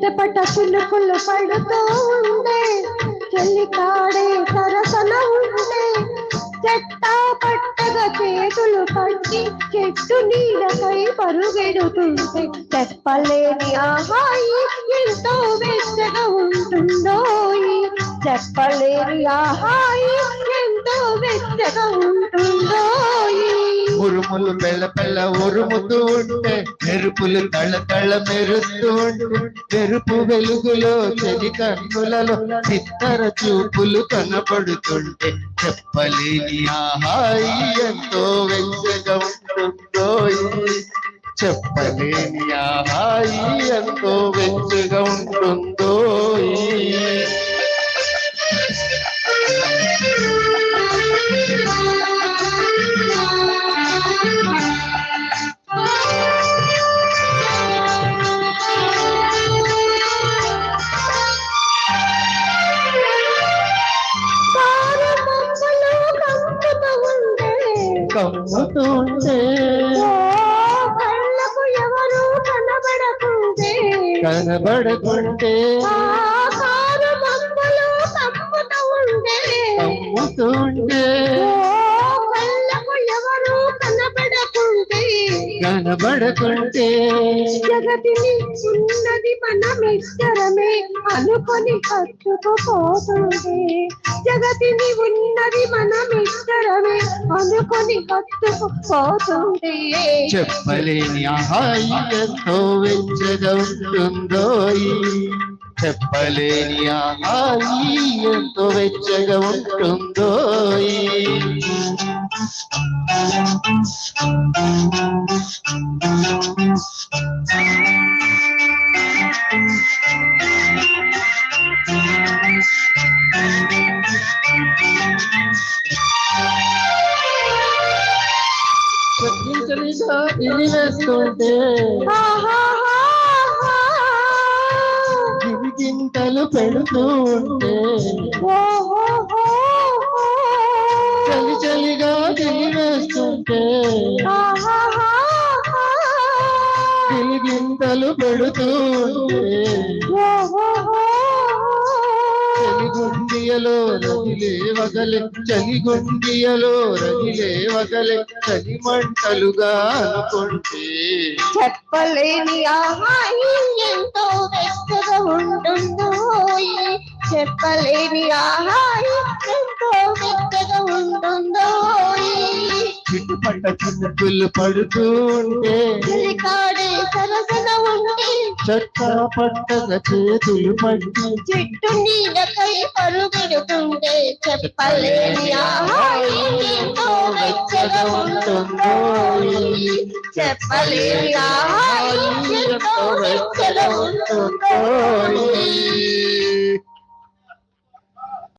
చిటపట చిలుకులు పడుతూ ఉండే చెల్లి కాడే సరసన ఉండే చెట్టా పట్టగా చేతులు పట్టి చెట్టు నీడకై పరుగెడుతుంటే చెప్పలేని ఆహాయి ఎంతో వెచ్చగా ఉంటుందో చెప్పలేని ఆహాయి ఎంతో వెచ్చగా ఉంటుందో ఉరుములు పెళ్ళ పెళ్ళ ఉరుముతూ ఉంటే మెరుపులు తళ తళ మెరుస్తూ ఉంటే మెరుపు వెలుగులో చెలి కన్నులలో చిత్తర చూపులు కనపడుతుంటే చెప్పలేని ఆహాయి ఎంతో వెచ్చగా ఉంటుందో చెప్పలేని ఆహాయి ఎంతో వెచ్చగా ఉంటుందో కమ్ముతుంటే కళ్ళకు ఎవరు కనబడకుంటే కనబడకుంటే కమ్ముతుంటే కళ్ళకు ఎవరు కనబడకుంటే కనబడకుంటే జగతిని ఉన్నది మనమిద్దరమే అనుకొని కట్టుకుపోతుంది జగతిని ఉన్నది మనమిద్దరమే అనుకొని కట్టుకుపోతుంది చెప్పలేని ఆహాయి ఎంతో వెచ్చగా ఉంటుందో చెప్పలేని ఆహాయి ఎంతో వెచ్చగా ఉంటుందో ఇది వేస్తుంటే గిరిగింతలు పెడుతూ ఉంటే చలి చలిగా గిలి వేస్తుంటే గిలిగింతలు పెడుతూ ఉంటే చలిగుండియలో రగిలే వగలే చలిగుండియలో రగిలే వగలే చలి మంటలుగా అనుకుంటే చెప్పలేని ఆహాయి ఎంతో వెచ్చగా ఉంటుందో చెప్పలేని ఆహాయి ఎంతో వెచ్చగా ఉంటుందో చిట్టుపట్ట చినుకులు పడుతూ ఉంటే కాడే సరసన ఉంటే చెట్ట పట్టగా చేతులు పట్టి చెట్టు నీడకై పరుగెడుతుంటే చెప్పలేని ఆహాయి ఎంతో వెచ్చగా ఉంటుందో చెప్పలేని ఆహాయి ఎంతో వెచ్చగా ఉంటుందో